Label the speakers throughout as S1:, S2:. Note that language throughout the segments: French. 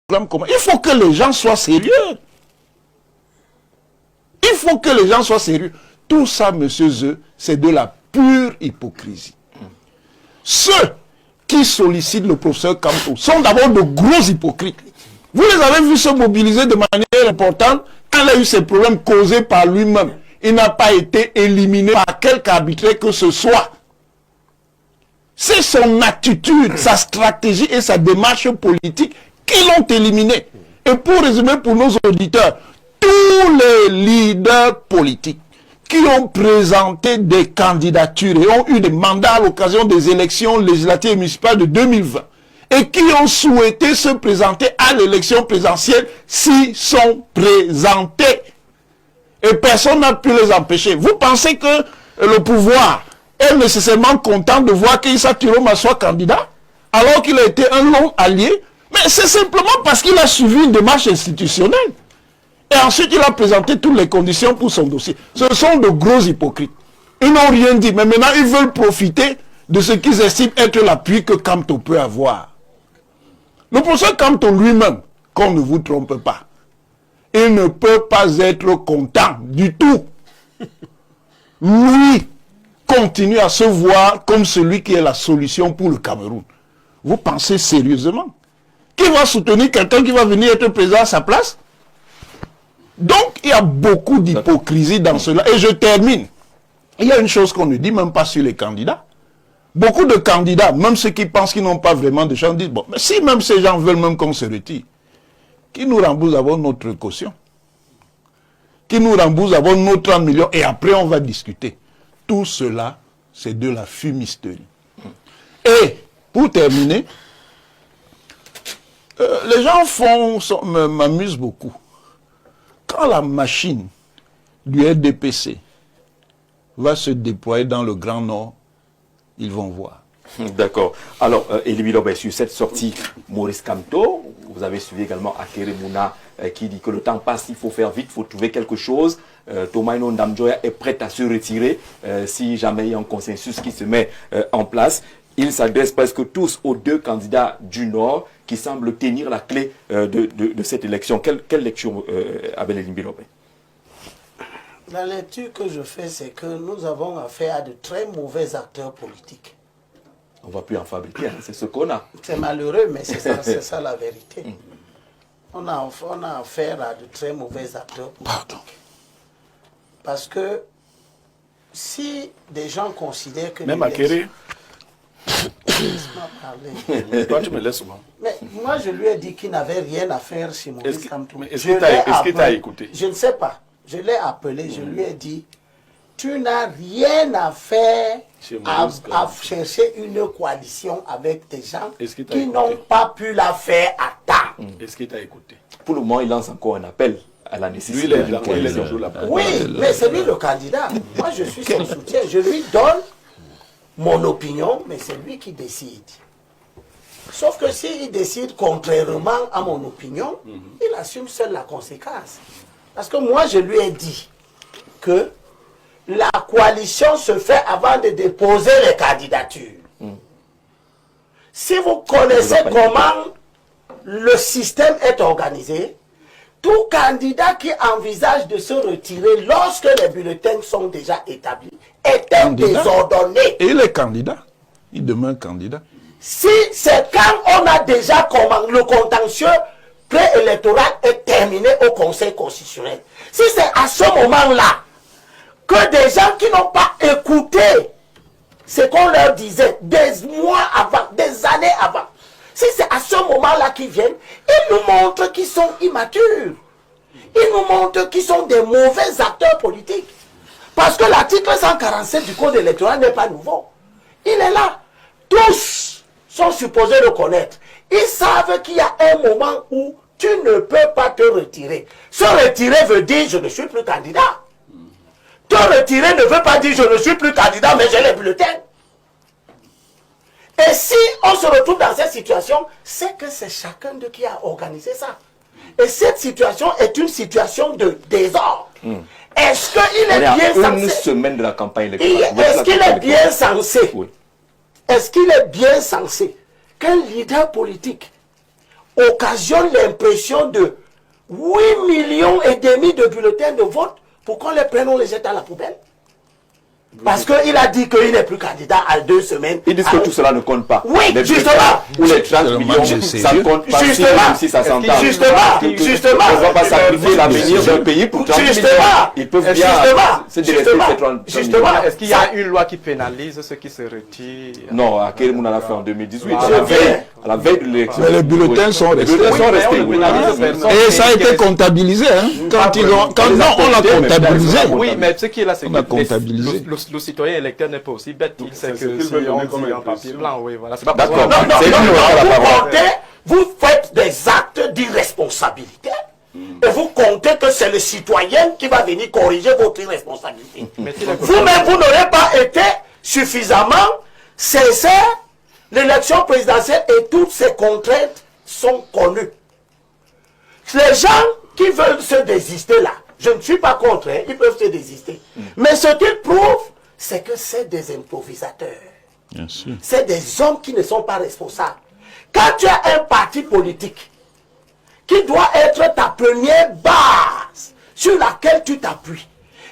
S1: comment? Il faut que les gens soient sérieux. Il faut que les gens soient sérieux. Tout ça, monsieur Zeu, c'est de la pure hypocrisie. Ceux qui sollicitent le professeur Kamto sont d'abord de gros hypocrites. Vous les avez vus se mobiliser de manière importante quand il a eu ces problèmes causés par lui-même. Il n'a pas été éliminé par quelque arbitraire que ce soit. C'est son attitude, sa stratégie et sa démarche politique qui l'ont éliminé. Et pour résumer pour nos auditeurs, tous les leaders politiques qui ont présenté des candidatures et ont eu des mandats à l'occasion des élections législatives et municipales de 2020 et qui ont souhaité se présenter à l'élection présidentielle s'y sont présentés. Et personne n'a pu les empêcher. Vous pensez que le pouvoir est nécessairement content de voir qu'Issa Tiroma soit candidat alors qu'il a été un long allié? Mais c'est simplement parce qu'il a suivi une démarche institutionnelle. Et ensuite, il a présenté toutes les conditions pour son dossier. Ce sont de gros hypocrites. Ils n'ont rien dit. Mais maintenant, ils veulent profiter de ce qu'ils estiment être l'appui que Kamto peut avoir. Le professeur Kamto lui-même, qu'on ne vous trompe pas, il ne peut pas être content du tout. Lui continue à se voir comme celui qui est la solution pour le Cameroun. Vous pensez sérieusement qu'il va soutenir quelqu'un qui va venir être président à sa place? Donc, il y a beaucoup d'hypocrisie dans cela. Et je termine. Il y a une chose qu'on ne dit même pas sur les candidats. Beaucoup de candidats, même ceux qui pensent qu'ils n'ont pas vraiment de chance, disent, bon, mais si même ces gens veulent même qu'on se retire, qu'ils nous remboursent d'abord notre caution. Qu'ils nous remboursent d'abord nos 30 millions et après on va discuter. Tout cela, c'est de la fumisterie. Et, pour terminer, les gens m'amusent beaucoup. Quand la machine du RDPC va se déployer dans le Grand Nord, ils vont voir.
S2: D'accord. Alors, Elie Bilobé, sur cette sortie, Maurice Kamto, vous avez suivi également Akere Mouna qui dit que le temps passe, il faut faire vite, il faut trouver quelque chose. Thomas Ndamjoya est prêt à se retirer si jamais il y a un consensus qui se met en place. Ils s'adressent presque tous aux deux candidats du Nord qui semblent tenir la clé de cette élection. Quelle lecture avait Elie Bilobé?
S3: La lecture que je fais, c'est que nous avons affaire à de très mauvais acteurs politiques.
S2: On ne va plus en fabriquer, hein, c'est ce qu'on a.
S3: C'est malheureux, mais c'est ça la vérité. On a affaire à de très mauvais acteurs politiques.
S1: Pardon.
S3: Parce que si des gens considèrent que...
S4: Même Akere.
S3: Laisse-moi parler.
S4: Toi, tu me laisses souvent.
S3: Mais moi, je lui ai dit qu'il n'avait rien à faire chez Maurice Kamto.
S4: Est-ce qu'il t'a écouté?
S3: Je ne sais pas. Je l'ai appelé, je lui ai dit, tu n'as rien à faire à chercher une coalition avec des gens qui n'ont pas pu la faire à temps.
S4: Est-ce qu'il t'a écouté?
S2: Pour le moment, il lance encore un appel à la nécessité d'une coalition.
S3: Oui, mais c'est lui le candidat. Moi, je suis son soutien. Je lui donne mon opinion, mais c'est lui qui décide. Sauf que s'il décide contrairement à mon opinion, il assume seul la conséquence. Parce que moi, je lui ai dit que la coalition se fait avant de déposer les candidatures. Si vous connaissez comment le système est organisé, tout candidat qui envisage de se retirer lorsque les bulletins sont déjà établis est un désordonné.
S1: Et il est candidat. Il demeure candidat.
S3: Si c'est quand on a déjà le contentieux préélectoral est terminé au Conseil constitutionnel. Si c'est à ce moment-là que des gens qui n'ont pas écouté ce qu'on leur disait des mois avant, des années avant, si c'est à ce moment-là qu'ils viennent, ils nous montrent qu'ils sont immatures. Ils nous montrent qu'ils sont des mauvais acteurs politiques. Parce que l'article 147 du Code électoral n'est pas nouveau. Il est là. Tous sont supposés le connaître. Ils savent qu'il y a un moment où tu ne peux pas te retirer. Se retirer veut dire je ne suis plus candidat. Te retirer ne veut pas dire je ne suis plus candidat, mais j'ai les bulletins. Et si on se retrouve dans cette situation, c'est que c'est chacun d'eux qui a organisé ça. Et cette situation est une situation de désordre. Est-ce qu'il est bien censé...
S2: Une semaine de la campagne électorale.
S3: Est-ce qu'il est bien censé... Est-ce qu'il est bien censé qu'un leader politique, occasionne l'impression de 8,5 millions de bulletins de vote pour qu'on les prenne, on les jette à la poubelle. Parce qu'il a dit qu'il n'est plus candidat à 2 semaines.
S2: Ils disent que tout cela ne compte pas.
S3: Oui,
S2: les
S3: justement.
S2: Ou les 30 millions, ça ne compte pas.
S3: Justement.
S2: Si ça s'entend.
S3: Justement.
S2: On ne va pas sacrifier l'avenir d'un pays pour 30 millions. Ils peuvent bien se délaisser ces 30
S3: Justement.
S5: Est-ce qu'il y a une loi qui pénalise ceux qui se retirent?
S2: Non, à quel moment on l'a fait en 2018,
S3: Ah,
S2: à la veille de l'élection.
S1: Mais les bulletins sont restés. Et ça a été comptabilisé. Hein. On l'a comptabilisé.
S5: Oui, mais ce qui est là, c'est
S1: On a comptabilisé.
S5: le citoyen électeur n'est pas aussi bête. Il sait que si on dit en papier blanc, oui, voilà. C'est pas
S2: D'accord.
S3: Vous comptez, vous faites des actes d'irresponsabilité. Et vous comptez que c'est le citoyen qui va venir corriger votre irresponsabilité. Vous-même, vous n'aurez pas été suffisamment sincère. L'élection présidentielle et toutes ses contraintes sont connues. Les gens qui veulent se désister là, je ne suis pas contre, hein, ils peuvent se désister. Mais ce qu'ils prouvent, c'est que c'est des improvisateurs.
S1: Bien sûr.
S3: C'est des hommes qui ne sont pas responsables. Quand tu as un parti politique qui doit être ta première base sur laquelle tu t'appuies,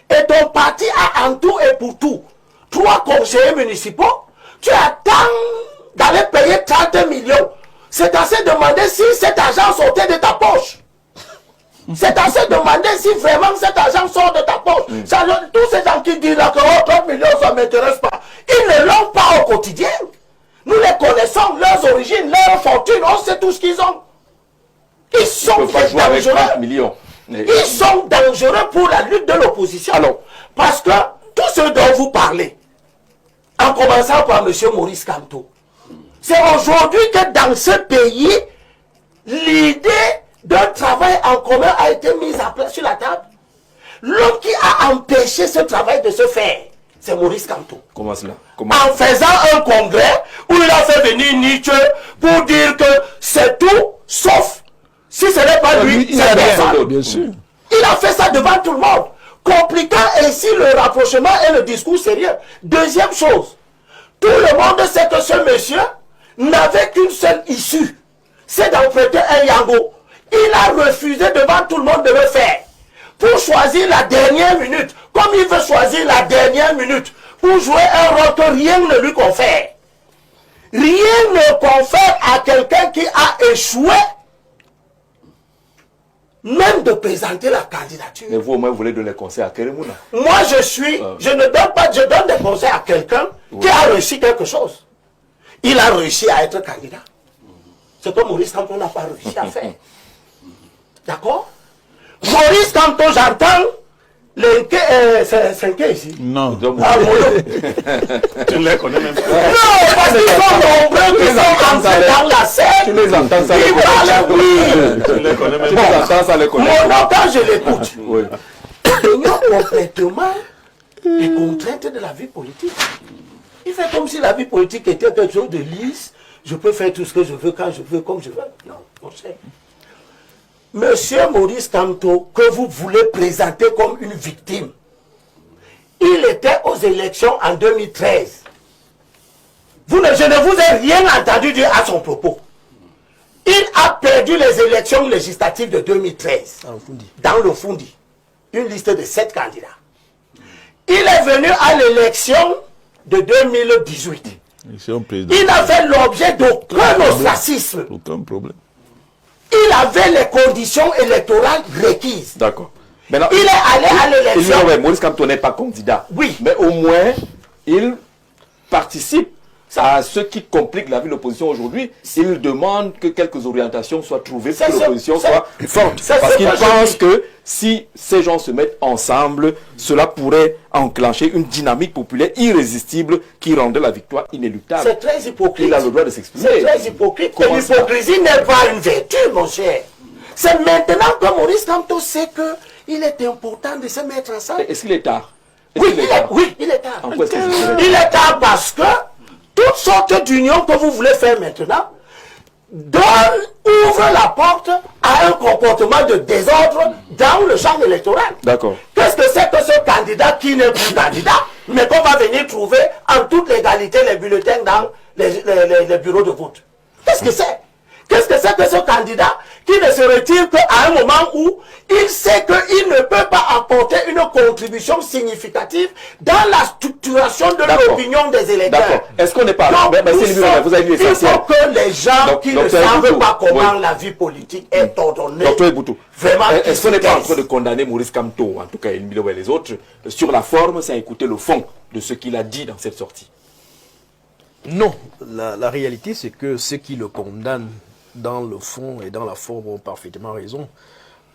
S3: et ton parti a en tout et pour tout 3 conseillers municipaux, tu attends d'aller payer 30 millions. C'est à se demander si cet argent sortait de ta poche. C'est à se demander si vraiment cet argent sort de ta poche. Tous ces gens qui disent là que 30 millions ça ne m'intéresse pas, ils ne l'ont pas au quotidien. Nous les connaissons, leurs origines, leurs fortunes, on sait tout ce qu'ils ont. Ils sont dangereux. Ils sont dangereux pour la lutte de l'opposition. Alors, parce que tout ce dont vous parlez, en commençant par M. Maurice Kamto, c'est aujourd'hui que dans ce pays, l'idée d'un travail en commun a été mise en place sur la table. L'homme qui a empêché ce travail de se faire, c'est Maurice Kamto.
S2: Comment cela?
S3: En faisant un congrès où il a fait venir Nietzsche pour dire que c'est tout, sauf si ce n'est pas lui, c'est personne.
S1: Bien sûr.
S3: Il a fait ça devant tout le monde, compliquant ainsi le rapprochement et le discours sérieux. Deuxième chose, tout le monde sait que ce monsieur n'avait qu'une seule issue, c'est d'emprunter un yango. Il a refusé devant tout le monde de le faire. Pour choisir la dernière minute, comme il veut choisir la dernière minute, pour jouer un rôle que rien ne lui confère. Rien ne confère à quelqu'un qui a échoué, même de présenter la candidature.
S2: Mais vous, au moins, vous voulez donner conseil à Keremouna.
S3: Moi, je ne donne pas, je donne des conseils à quelqu'un qui a réussi quelque chose. Il a réussi à être candidat. Ce que Maurice Kamto n'a pas réussi à faire. D'accord? Maurice Kamto, j'entends c'est qui ici?
S1: Non.
S3: Ah, Molo.
S4: Tu ne les connais même pas.
S3: Non, parce qu'ils sont nombreux qui sont entrés dans la scène.
S2: Tu les entends, ça
S3: Ils parlent, oui.
S4: Tu ne les connais même
S2: Tu
S4: pas.
S2: les entends, ça les connaît.
S3: Mon nom, quand je l'écoute,
S2: Oui.
S3: il ignore complètement les contraintes de la vie politique. Il fait comme si la vie politique était quelque chose de lisse. Je peux faire tout ce que je veux, quand je veux, comme je veux. Non, on sait. Monsieur Maurice Kamto, que vous voulez présenter comme une victime, il était aux élections en 2013. Je ne vous ai rien entendu dire à son propos. Il a perdu les élections législatives de 2013 dans le Fundi. Une liste de 7 candidats. Il est venu à l'élection de 2018. Il a fait l'objet d'aucun ostracisme.
S1: Aucun problème.
S3: Il avait les conditions électorales requises.
S2: D'accord. Maintenant,
S3: Il est allé à l'élection.
S2: Maurice Kamto n'est pas candidat.
S3: Oui.
S2: Mais au moins, il participe à ce qui complique la vie de l'opposition aujourd'hui. Il demande que quelques orientations soient trouvées pour que l'opposition soit forte. Parce qu'il pense que si ces gens se mettent ensemble, cela pourrait enclencher une dynamique populaire irrésistible qui rendrait la victoire inéluctable.
S3: C'est très hypocrite.
S2: Il a le droit de s'exprimer.
S3: C'est très hypocrite. Et
S2: Comment ça?
S3: l'hypocrisie n'est pas une vertu, mon cher. C'est maintenant que Maurice Kamto sait qu'il est important de se mettre ensemble.
S2: Est-ce qu'il est tard?
S3: Oui, il est tard.
S2: En quoi est-ce que je dirais?
S3: Il est tard parce que toutes sortes d'unions que vous voulez faire maintenant ouvre la porte à un comportement de désordre dans le champ électoral.
S2: D'accord.
S3: Qu'est-ce que c'est que ce candidat qui n'est plus candidat, mais qu'on va venir trouver en toute légalité les bulletins dans les bureaux de vote? Qu'est-ce que c'est? Qu'est-ce que c'est que ce candidat qui ne se retire qu'à un moment où il sait qu'il ne peut pas apporter une contribution significative dans la structuration de l'opinion des électeurs.
S2: D'accord. Est-ce qu'on n'est pas...
S3: Donc,
S2: vous avez vu
S3: il faut que les gens qui ne savent pas comment
S2: oui.
S3: la vie politique est ordonnée.
S2: Docteur Eboutou,
S3: Vraiment,
S2: est-ce qu'on n'est pas en train de condamner Maurice Kamto, en tout cas El Milo et les autres, sur la forme, sans écouter le fond de ce qu'il a dit dans cette sortie?
S6: Non, la réalité c'est que ceux qui le condamnent dans le fond et dans la forme ont parfaitement raison.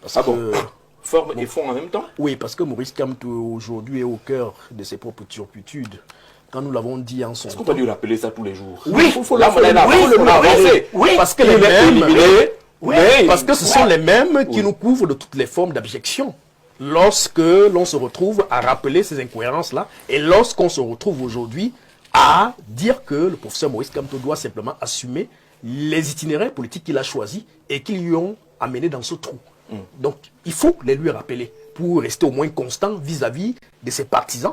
S6: Parce que,
S2: forme et fond en même temps?
S6: Oui, parce que Maurice Kamto aujourd'hui est au cœur de ses propres turpitudes. Quand nous l'avons dit en son
S2: Est-ce qu'on peut lui rappeler ça tous les jours?
S6: Oui, il faut le
S2: rappeler.
S6: Oui, parce que
S2: les mêmes...
S6: Oui, parce que ce sont les mêmes qui nous couvrent de toutes les formes d'abjection. Lorsque l'on se retrouve à rappeler ces incohérences-là, et lorsqu'on se retrouve aujourd'hui à dire que le professeur Maurice Kamto doit simplement assumer les itinéraires politiques qu'il a choisis et qui lui ont amené dans ce trou. Donc, il faut les lui rappeler pour rester au moins constant vis-à-vis de ses partisans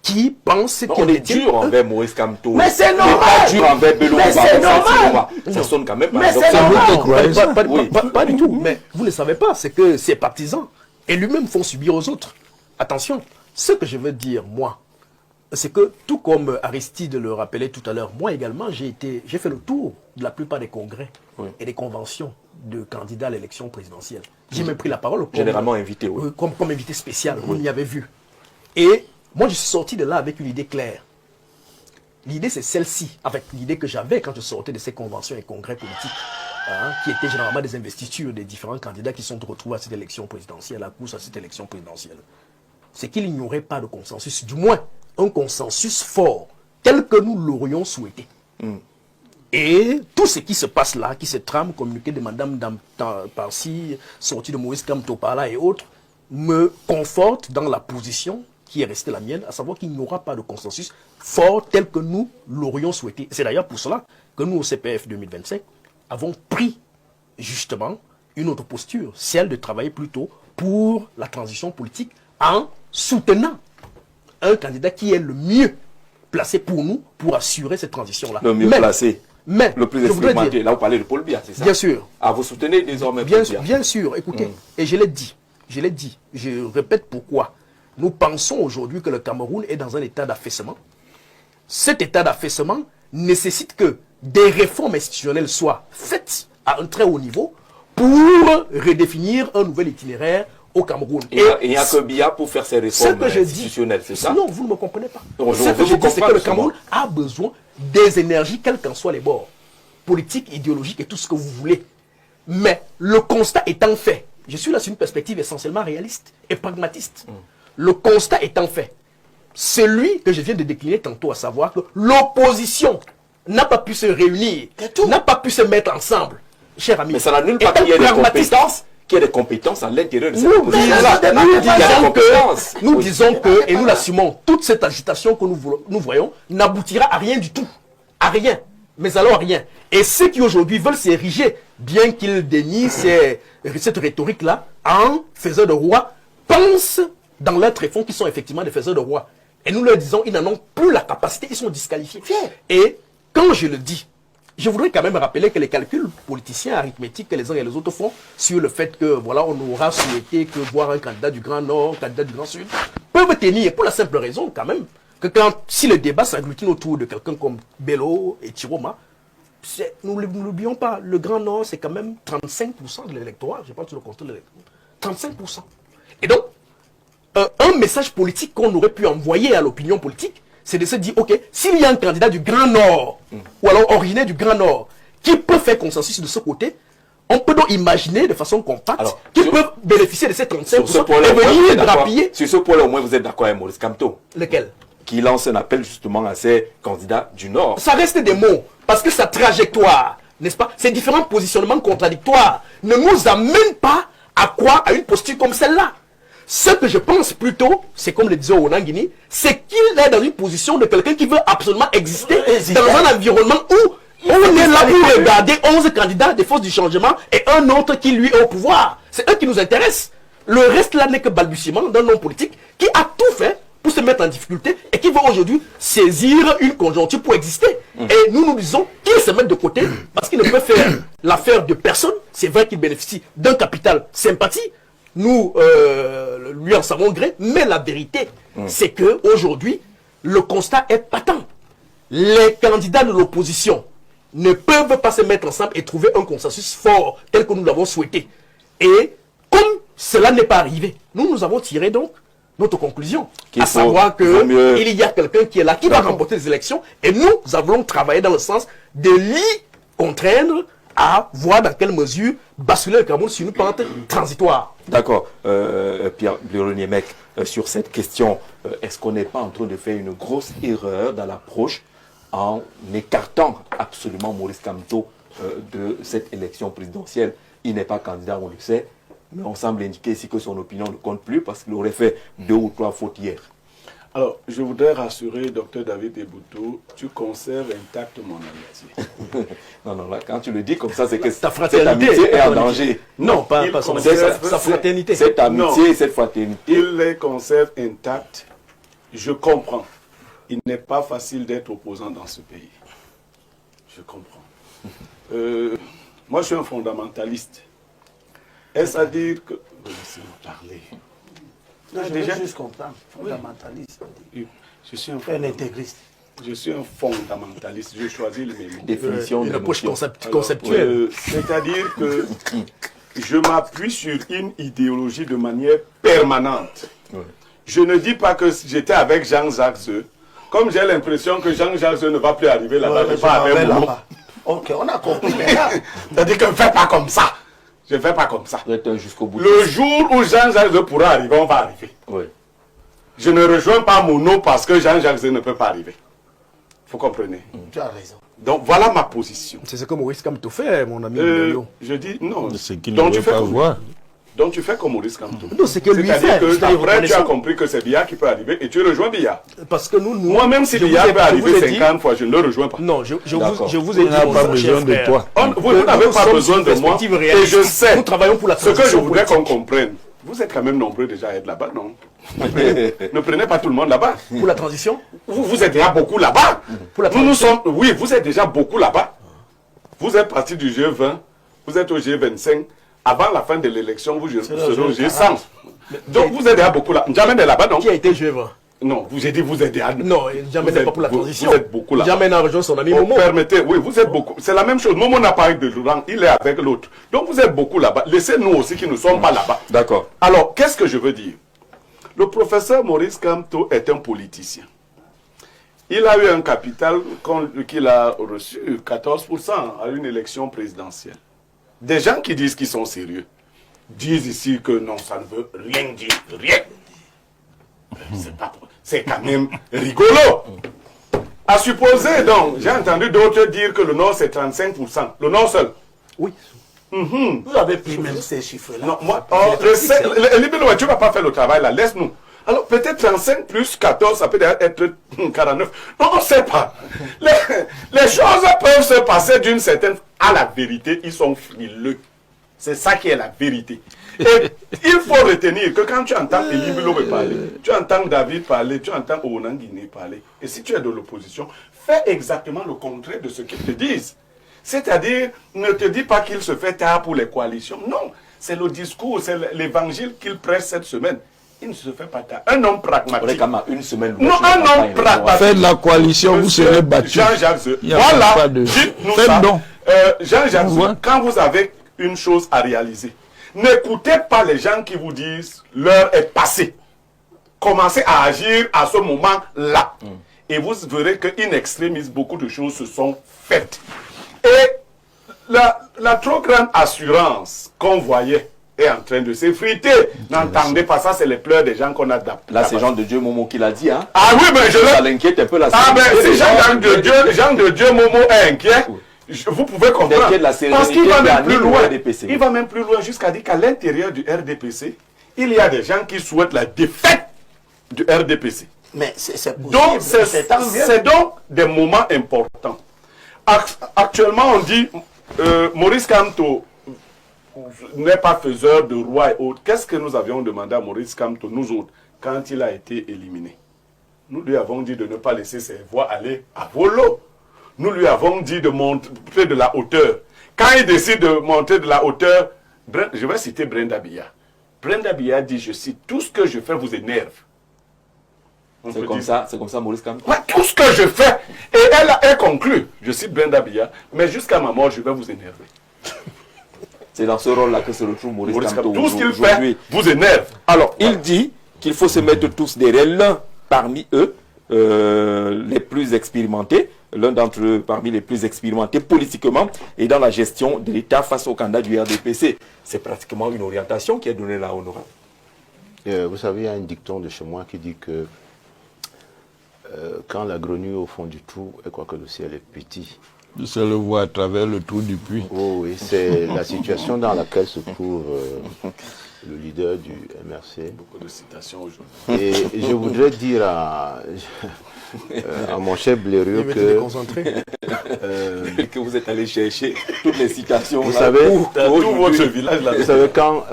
S6: qui pensent
S2: qu'il est dur envers Maurice Kamto.
S3: Mais c'est normal.
S2: Pas dur envers Bello.
S3: Mais c'est normal.
S2: Ça sonne quand même.
S3: Mais c'est normal.
S6: Pas du tout. Mais vous ne savez pas, c'est que ses partisans et lui-même font subir aux autres. Attention, ce que je veux dire, moi, c'est que tout comme Aristide le rappelait tout à l'heure, moi également, j'ai fait le tour de la plupart des congrès et des conventions de candidats à l'élection présidentielle. J'ai même pris la parole
S2: généralement invité,
S6: comme invité spécial, vous m'y avez vu. Et moi, je suis sorti de là avec une idée claire. L'idée, c'est celle-ci, avec l'idée que j'avais quand je sortais de ces conventions et congrès politiques, qui étaient généralement des investitures des différents candidats qui sont retrouvés à cette élection présidentielle, à la course à cette élection présidentielle. C'est qu'il n'y aurait pas de consensus, du moins un consensus fort, tel que nous l'aurions souhaité. Et tout ce qui se passe là, qui se trame, communiqué de Madame par-ci, sortie de Maurice Kamto par-là et autres, me conforte dans la position qui est restée la mienne, à savoir qu'il n'y aura pas de consensus fort tel que nous l'aurions souhaité. C'est d'ailleurs pour cela que nous, au CPF 2025, avons pris justement une autre posture, celle de travailler plutôt pour la transition politique en soutenant un candidat qui est le mieux placé pour nous pour assurer cette transition-là.
S2: Le mieux placé,
S6: mais
S2: le plus expérimenté. Là, vous parlez de Paul Biya, c'est ça?
S6: Bien sûr.
S2: Ah, vous soutenez désormais
S6: Paul
S2: Biya?
S6: Bien sûr, écoutez, et je l'ai dit, je répète pourquoi. Nous pensons aujourd'hui que le Cameroun est dans un état d'affaissement. Cet état d'affaissement nécessite que des réformes institutionnelles soient faites à un très haut niveau pour redéfinir un nouvel itinéraire au Cameroun.
S2: Et il n'y a que Biya pour faire ces réformes institutionnelles, c'est ça?
S6: Non, vous ne me comprenez pas.
S2: Ce que je dis,
S6: c'est que le Cameroun a besoin des énergies, quels qu'en soient les bords, politiques, idéologiques et tout ce que vous voulez. Mais le constat étant fait, je suis là sur une perspective essentiellement réaliste et pragmatiste. Le constat étant fait, celui que je viens de décliner tantôt, à savoir que l'opposition n'a pas pu se réunir, n'a pas pu se mettre ensemble. Cher ami,
S2: mais ça n'annule pas qu'il y ait des compétences à l'intérieur de cette opposition.
S6: Nous disons que, et nous l'assumons, toute cette agitation que nous voyons n'aboutira à rien du tout. À rien. Mais alors à rien. Et ceux qui aujourd'hui veulent s'ériger, bien qu'ils dénient cette rhétorique-là, en faiseurs de roi, pensent dans leur tréfonds qu'ils sont effectivement des faiseurs de roi. Et nous leur disons, ils n'en ont plus la capacité, ils sont disqualifiés. Et quand je le dis, je voudrais quand même rappeler que les calculs politiciens arithmétiques que les uns et les autres font sur le fait que, voilà, on aura souhaité que voir un candidat du Grand Nord, un candidat du Grand Sud, peuvent tenir pour la simple raison quand même que si le débat s'agglutine autour de quelqu'un comme Bello et Chiroma, nous n'oublions pas, le Grand Nord, c'est quand même 35% de l'électorat, je pense que le compte de l'électorat. 35%. Et donc, un message politique qu'on aurait pu envoyer à l'opinion politique, c'est de se dire, ok, s'il y a un candidat du Grand Nord, ou alors originaire du Grand Nord, qui peut faire consensus de ce côté, on peut donc imaginer de façon compacte qu'ils peuvent bénéficier de ces 35% et venir grappiller.
S2: Sur ce point-là, au moins, vous êtes d'accord avec Maurice Kamto?
S6: Lequel?
S2: Qui lance un appel justement à ces candidats du Nord.
S6: Ça reste des mots, parce que sa trajectoire, n'est-ce pas, ses différents positionnements contradictoires ne nous amènent pas à quoi? À une posture comme celle-là. Ce que je pense plutôt, c'est comme le disait Onangini, c'est qu'il est dans une position de quelqu'un qui veut absolument exister dans un environnement où on est là pour regarder 11 candidats des forces du changement et un autre qui lui est au pouvoir. C'est eux qui nous intéressent. Le reste là n'est que balbutiement d'un homme politique qui a tout fait pour se mettre en difficulté et qui veut aujourd'hui saisir une conjoncture pour exister. Et nous disons qu'il se met de côté parce qu'il ne peut faire l'affaire de personne. C'est vrai qu'il bénéficie d'un capital sympathie. Nous, lui en savons gré. Mais la vérité, c'est qu'aujourd'hui, le constat est patent. Les candidats de l'opposition ne peuvent pas se mettre ensemble et trouver un consensus fort tel que nous l'avons souhaité. Et comme cela n'est pas arrivé, nous avons tiré donc notre conclusion, à savoir qu'il y a quelqu'un qui est là, qui va remporter les élections, et nous allons travailler dans le sens de l'y contraindre à voir dans quelle mesure basculer le Cameroun sur une pente transitoire.
S2: D'accord. Pierre Bironiemec, sur cette question, est-ce qu'on n'est pas en train de faire une grosse erreur dans l'approche en écartant absolument Maurice Kamto de cette élection présidentielle? Il n'est pas candidat, on le sait, mais on semble indiquer ici que son opinion ne compte plus parce qu'il aurait fait 2 ou 3 fautes hier.
S4: Alors, je voudrais rassurer Dr David Eboutou, tu conserves intact mon amitié.
S2: Non, là, quand tu le dis comme ça, c'est que
S6: ta fraternité
S2: cette amitié est en danger.
S6: Non, pas son sa fraternité.
S2: Cette amitié, cette fraternité.
S4: Il les conserve intacts. Je comprends. Il n'est pas facile d'être opposant dans ce pays. Je comprends. Moi, je suis un fondamentaliste. Est-ce à dire que... Laissez-moi parler.
S3: Non, je déjà juste comprendre. Fondamentaliste.
S4: Je suis
S3: un intégriste.
S4: Je suis un fondamentaliste. Je choisis mes mots.
S2: Définition
S6: une approche conceptuelle.
S4: C'est-à-dire que je m'appuie sur une idéologie de manière permanente.
S2: Ouais.
S4: Je ne dis pas que j'étais avec Jean-Jacques Zeu. Comme j'ai l'impression que Jean-Jacques Zeu ne va plus arriver là-bas, je ne vais pas avec moi.
S3: Ok, on a compris.
S4: C'est-à-dire que je ne fais pas comme ça. Je ne fais pas comme ça.
S2: Jusqu'au bout.
S4: Le jour où Jean-Jacques Zeu pourra arriver, on va arriver.
S2: Oui.
S4: Je ne rejoins pas Monod parce que Jean-Jacques Zeu ne peut pas arriver. Vous comprenez?
S3: Tu as raison.
S4: Donc voilà ma position.
S6: C'est ce que Maurice Kamto fait, mon ami.
S4: Je dis non.
S1: C'est qu'il ne veut pas voir.
S4: Donc tu fais comme Maurice Kamto.
S6: Non, c'est que lui fait.
S4: C'est-à-dire que après tu as compris que c'est Biya qui peut arriver et tu rejoins Biya.
S6: Parce que nous
S4: Moi-même si Biya peut arriver 50 fois, je ne le rejoins pas.
S6: Non, je vous ai dit,
S1: on n'a pas besoin de toi.
S4: Vous n'avez pas besoin de moi. Et je sais
S6: nous travaillons pour la
S4: ce que je
S6: transition
S4: voudrais
S6: politique.
S4: qu'on comprenne. Vous êtes quand même nombreux déjà à être là-bas, non? Ne prenez pas tout le monde là-bas.
S6: Pour la transition.
S4: Vous êtes déjà beaucoup là-bas. Oui, vous êtes déjà beaucoup là-bas. Vous êtes parti du G20, vous êtes au G25. Avant la fin de l'élection, vous serez au G100. Donc vous êtes déjà beaucoup là. Jamais n'est là-bas, non?
S6: Qui a été G20?
S4: Non, vous avez dit vous êtes déjà.
S6: Non, jamais n'est pas pour la transition.
S4: Vous êtes beaucoup là.
S6: Jamais n'a rejoint son ami Momo.
S4: Permettez, oui, vous êtes beaucoup. C'est la même chose. Momo n'a pas avec de rang, il est avec l'autre. Donc vous êtes beaucoup là-bas. Laissez-nous aussi qui ne sommes pas là-bas.
S2: D'accord.
S4: Alors, qu'est-ce que je veux dire? Le professeur Maurice Kamto est un politicien. Il a eu un capital qu'il a reçu 14% à une élection présidentielle. Des gens qui disent qu'ils sont sérieux disent ici que non, ça ne veut rien dire, rien. C'est quand même rigolo. À supposer donc, j'ai entendu d'autres dire que le Nord c'est 35%. Le Nord seul.
S6: Oui.
S3: Vous avez pris même ces chiffres-là.
S4: Non, moi, Libélo, tu ne vas pas faire le travail là, laisse-nous. Alors peut-être 35 plus 14, ça peut être 49. Non, on ne sait pas. Les choses peuvent se passer d'une certaine... À la vérité, ils sont frileux. C'est ça qui est la vérité. Et il faut retenir que quand tu entends Elie Bilobe parler, tu entends David parler, tu entends Onan Guinée parler, et si tu es de l'opposition, fais exactement le contraire de ce qu'ils te disent. C'est-à-dire, ne te dis pas qu'il se fait tard pour les coalitions. Non, c'est le discours, c'est l'évangile qu'il prêche cette semaine. Il ne se fait pas tard. Un homme pragmatique.
S2: Une semaine.
S4: Non, un homme pragmatique.
S1: Faites la coalition, vous serez battu.
S4: Jean-Jacques Zeu. Voilà,
S1: de...
S4: dites-nous
S1: Faites
S4: ça.
S1: donc.
S4: Jean-Jacques Zeu, quand vous avez une chose à réaliser, n'écoutez pas les gens qui vous disent l'heure est passée. Commencez à agir à ce moment-là. Et vous verrez qu'in extremis, beaucoup de choses se sont faites. Et la trop grande assurance qu'on voyait est en train de s'effriter. N'entendez pas ça, c'est les pleurs des gens qu'on a adaptés.
S2: Là, c'est Jean de Dieu Momo qui l'a dit. Hein.
S4: Ah oui, mais
S2: ça l'inquiète un peu la
S4: si Jean de Dieu Momo est inquiet, vous pouvez comprendre. Parce qu'il va même plus loin. Il va même plus loin jusqu'à dire qu'à l'intérieur du RDPC, il y a des gens qui souhaitent la défaite du RDPC.
S3: Mais c'est possible.
S4: Donc, c'est donc des moments importants. Actuellement, on dit Maurice Kamto n'est pas faiseur de roi et autres. Qu'est-ce que nous avions demandé à Maurice Kamto, nous autres, quand il a été éliminé? Nous lui avons dit de ne pas laisser ses voix aller à volo. nous lui avons dit de monter de la hauteur. Quand il décide de monter de la hauteur, je vais citer Brenda Biya. Brenda Biya dit, je cite, tout ce que je fais vous énerve.
S2: C'est comme ça, Maurice Kamto.
S4: Ouais, tout ce que je fais. Et elle conclut, je cite Brenda Biya, mais jusqu'à ma mort, je vais vous énerver.
S2: C'est dans ce rôle-là que se retrouve Maurice Kamto.
S4: Tout ce qu'il fait vous énerve.
S2: Alors, il dit qu'il faut se mettre tous derrière l'un parmi eux, les plus expérimentés, l'un d'entre eux parmi les plus expérimentés politiquement et dans la gestion de l'État face au candidat du RDPC. C'est pratiquement une orientation qui est donnée là, honorable.
S7: Vous savez, il y a un dicton de chez moi qui dit que quand la grenouille au fond du trou, elle croit que le ciel est petit.
S1: Se le voit à travers le trou du puits.
S7: Oh, oui, c'est la situation dans laquelle se trouve le leader du MRC.
S4: Beaucoup de citations aujourd'hui.
S7: Et je voudrais dire à mon chef Blériot
S2: que vous êtes allé chercher toutes les citations.
S7: Vous savez,
S4: tout votre village là.
S7: Vous savez, quand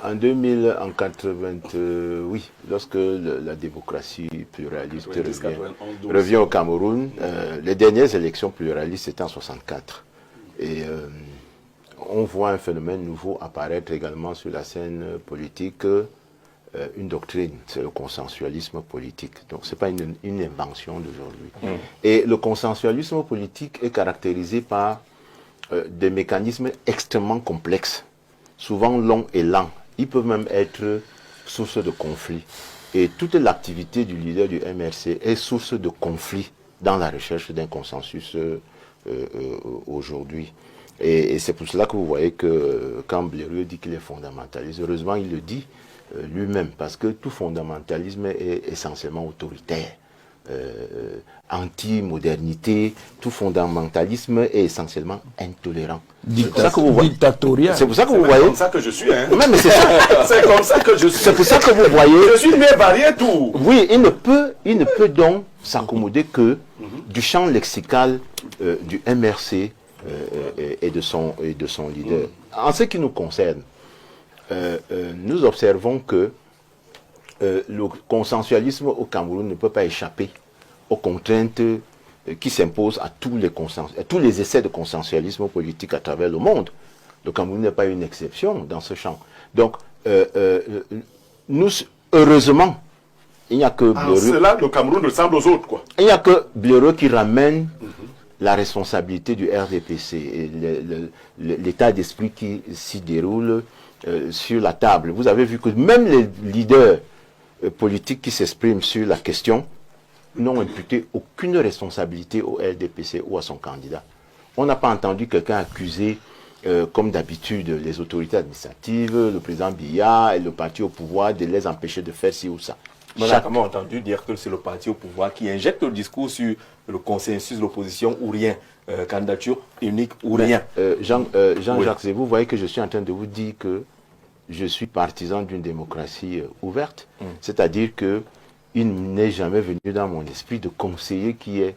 S7: en 2000, en 88, lorsque la démocratie pluraliste revient au Cameroun, les dernières élections pluralistes c'était en 64. Et on voit un phénomène nouveau apparaître également sur la scène politique, une doctrine, c'est le consensualisme politique. Donc ce n'est pas une invention d'aujourd'hui. Et le consensualisme politique est caractérisé par des mécanismes extrêmement complexes, souvent longs et lents. Ils peuvent même être source de conflits. Et toute l'activité du leader du MRC est source de conflits dans la recherche d'un consensus aujourd'hui. Et c'est pour cela que vous voyez que quand Blériot dit qu'il est fondamentaliste, heureusement il le dit lui-même, parce que tout fondamentalisme est essentiellement autoritaire. Anti-modernité, tout fondamentalisme est essentiellement intolérant.
S1: Dictatorial.
S7: C'est pour ça que vous voyez.
S4: C'est comme ça que je suis. Hein.
S7: Mais c'est ça.
S4: C'est comme ça que je suis.
S7: C'est pour ça que vous voyez.
S4: Je suis mieux varié tout.
S7: Oui, il ne peut donc s'accommoder que du champ lexical du MRC et de son leader. En ce qui nous concerne, nous observons que le consensualisme au Cameroun ne peut pas échapper aux contraintes qui s'imposent à tous les essais de consensualisme politique à travers le monde. Le Cameroun n'est pas une exception dans ce champ. Donc, nous, heureusement, il n'y a que Blériot.
S4: Cela, le Cameroun ressemble aux autres, quoi.
S7: Il n'y a que Blériot qui ramène la responsabilité du RDPC et l'état d'esprit qui s'y déroule sur la table. Vous avez vu que même les leaders politiques qui s'expriment sur la question n'ont imputé aucune responsabilité au RDPC ou à son candidat. On n'a pas entendu quelqu'un accuser, comme d'habitude, les autorités administratives, le président Biya et le parti au pouvoir de les empêcher de faire ci ou ça.
S2: On a quand même entendu dire que c'est le parti au pouvoir qui injecte le discours sur le consensus de l'opposition ou rien, candidature unique ou rien.
S7: Jean-Jacques, vous voyez que je suis en train de vous dire que je suis partisan d'une démocratie ouverte, c'est-à-dire que il n'est jamais venu dans mon esprit de conseiller qui est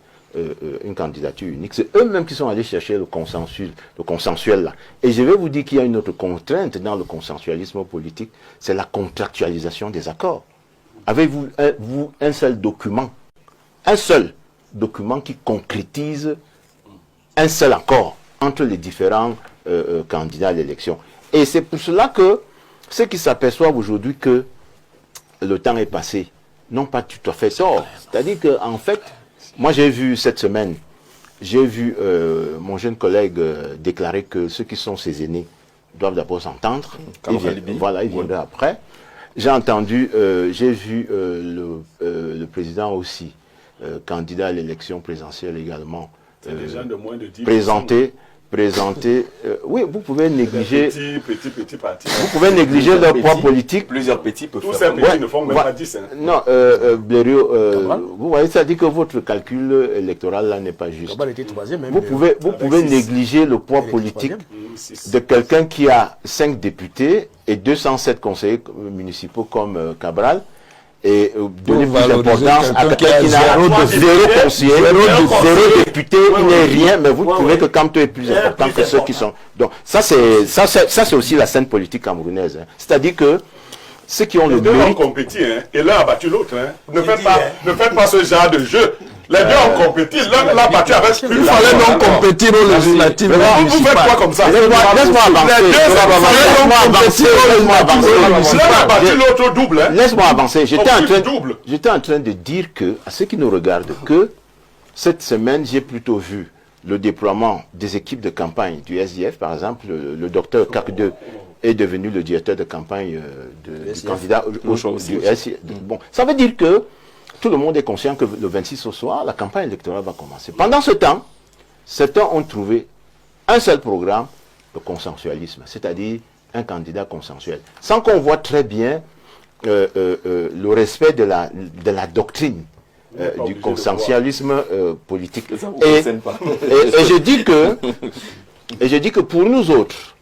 S7: une candidature unique. C'est eux-mêmes qui sont allés chercher le consensuel là. Et je vais vous dire qu'il y a une autre contrainte dans le consensualisme politique, c'est la contractualisation des accords. Avez-vous un seul document qui concrétise un seul accord entre les différents candidats à l'élection? Et c'est pour cela que ceux qui s'aperçoivent aujourd'hui que le temps est passé n'ont pas tout à fait tort. C'est-à-dire qu'en fait, moi j'ai vu cette semaine, mon jeune collègue déclarer que ceux qui sont ses aînés doivent d'abord s'entendre. Voilà, il viendra après. J'ai vu le président aussi, candidat à l'élection présidentielle également, présenter, oui, vous pouvez négliger.
S4: Petit parti.
S7: Vous pouvez négliger leur poids politique.
S2: Plusieurs petits peuvent
S4: Tous
S2: faire.
S4: ces petits ne font même pas 10. Hein.
S7: Non, Blériot, vous voyez, ça dit que votre calcul électoral là n'est pas juste. Vous pouvez négliger le poids politique de quelqu'un qui a 5 députés et 207 conseillers municipaux comme Cabral. Et donner plus d'importance à quelqu'un qui n'a 0 conseiller, 0 député, il n'est rien, mais vous trouvez que Kamto est plus important que ceux qui sont. Donc ça c'est aussi la scène politique camerounaise. Hein. C'est-à-dire que ceux qui ont le
S4: deux
S7: mérite...
S4: ont compétit, hein, et l'un a battu l'autre. Hein. Ne faites pas ce genre de jeu. Les deux ont compéti. L'un l'a battu avec plus.
S1: Il fallait donc compétir aux législatives.
S4: Vous faites quoi comme ça?
S7: Laisse-moi avancer.
S4: L'un a battu l'autre double.
S7: Laisse-moi avancer.
S4: Double.
S7: J'étais en train de dire que, à ceux qui nous regardent, que cette semaine, j'ai plutôt vu le déploiement des équipes de campagne du SDF. Par exemple, le docteur Kakde est devenu le directeur de campagne du candidat au choix du SDF. Bon, ça veut dire que tout le monde est conscient que le 26 au soir, la campagne électorale va commencer. Pendant ce temps, certains ont trouvé un seul programme, le consensualisme, c'est-à-dire un candidat consensuel. Sans qu'on voit très bien le respect de la doctrine du consensualisme politique. Et je dis que pour nous autres,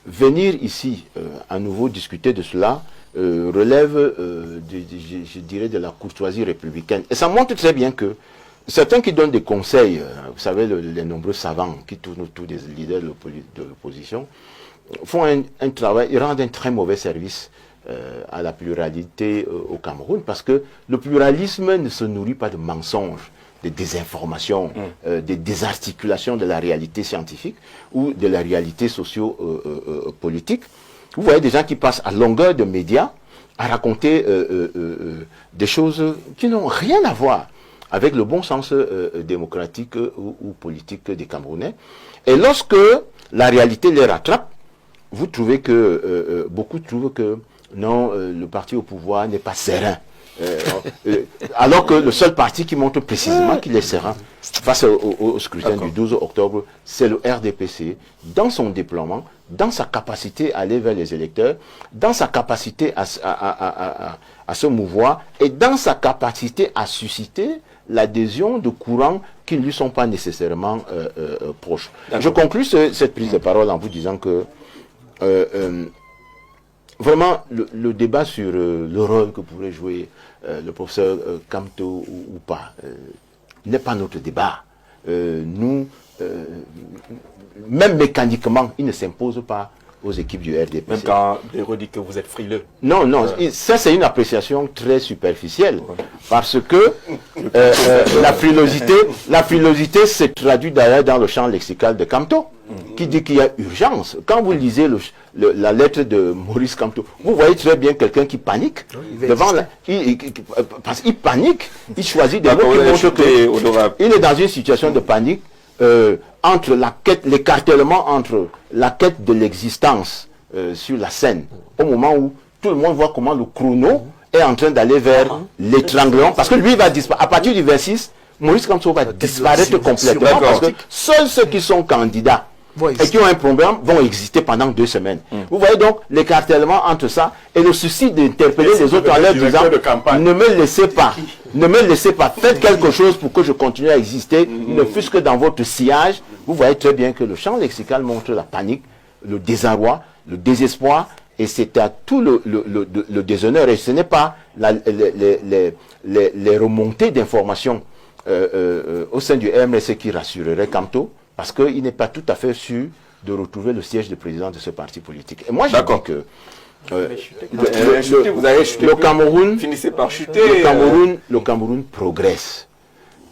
S7: venir ici à nouveau discuter de cela relève, je dirais, de la courtoisie républicaine. Et ça montre très bien que certains qui donnent des conseils, vous savez, les nombreux savants qui tournent autour des leaders de l'opposition, font un travail, ils rendent un très mauvais service à la pluralité au Cameroun, parce que le pluralisme ne se nourrit pas de mensonges, de désinformations, de désarticulations de la réalité scientifique ou de la réalité socio-politique. Vous voyez des gens qui passent à longueur de médias à raconter des choses qui n'ont rien à voir avec le bon sens démocratique ou politique des Camerounais. Et lorsque la réalité les rattrape, vous trouvez que, beaucoup trouvent que non, le parti au pouvoir n'est pas serein. Alors que le seul parti qui montre précisément qu'il est serein face au scrutin du 12 octobre, c'est le RDPC, dans son déploiement, dans sa capacité à aller vers les électeurs, dans sa capacité à se mouvoir et dans sa capacité à susciter l'adhésion de courants qui ne lui sont pas nécessairement proches. Je conclus cette prise de parole en vous disant que vraiment, le débat sur le rôle que pourrait jouer le professeur Kamto ou pas n'est pas notre débat. Nous, même mécaniquement, il ne s'impose pas aux équipes du RDPC.
S2: Même quand les redit que vous êtes frileux.
S7: Non, non, ça c'est une appréciation très superficielle. Parce que la frilosité se traduit d'ailleurs dans le champ lexical de Kamto, qui dit qu'il y a urgence. Quand vous lisez la lettre de Maurice Kamto, vous voyez très bien quelqu'un qui panique. Parce qu'il panique, il choisit des mots qui montrent qu'il est dans une situation de panique entre l'écartèlement entre la quête de l'existence sur la scène, au moment où tout le monde voit comment le chrono est en train d'aller vers l'étranglement, parce que lui va disparaître. À partir du 26, Maurice Kamto va disparaître complètement, parce que seuls ceux qui sont candidats et qui ont un programme vont exister pendant 2 semaines. Vous voyez donc l'écartèlement entre ça et le souci d'interpeller les autres en leur disant ne me laissez pas, ne me laissez pas, faites quelque chose pour que je continue à exister, ne fût-ce que dans votre sillage. Vous voyez très bien que le champ lexical montre la panique, le désarroi, le désespoir, et c'est à tout le déshonneur. Et ce n'est pas les remontées d'informations au sein du MRC qui rassurerait Kamto, parce qu'il n'est pas tout à fait sûr de retrouver le siège de président de ce parti politique. Et moi, je dis que le Cameroun,
S2: finissez par chuter.
S7: Le Cameroun progresse.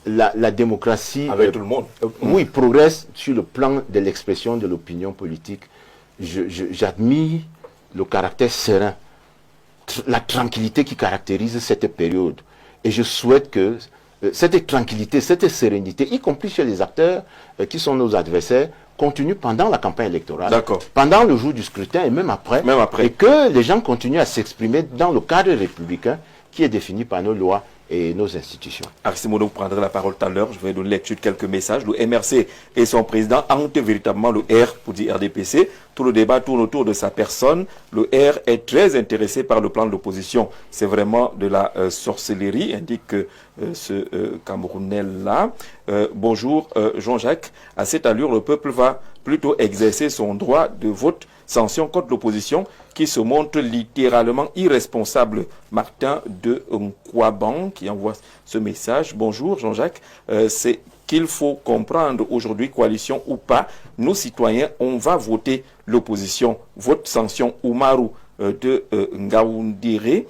S7: La démocratie...
S2: Avec tout le monde.
S7: Oui, progresse sur le plan de l'expression de l'opinion politique. J'admire le caractère serein, la tranquillité qui caractérise cette période. Et je souhaite que cette tranquillité, cette sérénité, y compris chez les acteurs qui sont nos adversaires, continue pendant la campagne électorale, pendant le jour du scrutin et même après, et que les gens continuent à s'exprimer dans le cadre républicain qui est défini par nos lois et nos institutions.
S2: Aristimodo prendra la parole tout à l'heure. Je vais donner lecture de quelques messages. Le MRC et son président hantent véritablement le R pour dire RDPC. Tout le débat tourne autour de sa personne. Le R est très intéressé par le plan de l'opposition. C'est vraiment de la sorcellerie, indique ce Camerounais-là. Bonjour Jean-Jacques. À cette allure, le peuple va plutôt exercer son droit de vote sanction contre l'opposition qui se montre littéralement irresponsable. Martin de Nkwaban qui envoie ce message. Bonjour Jean-Jacques, c'est qu'il faut comprendre aujourd'hui, coalition ou pas, nous citoyens, on va voter l'opposition. Vote sanction Oumarou de Ngaoundire,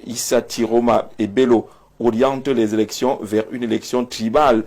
S2: Issa Tiroma et Bello oriente les élections vers une élection tribale.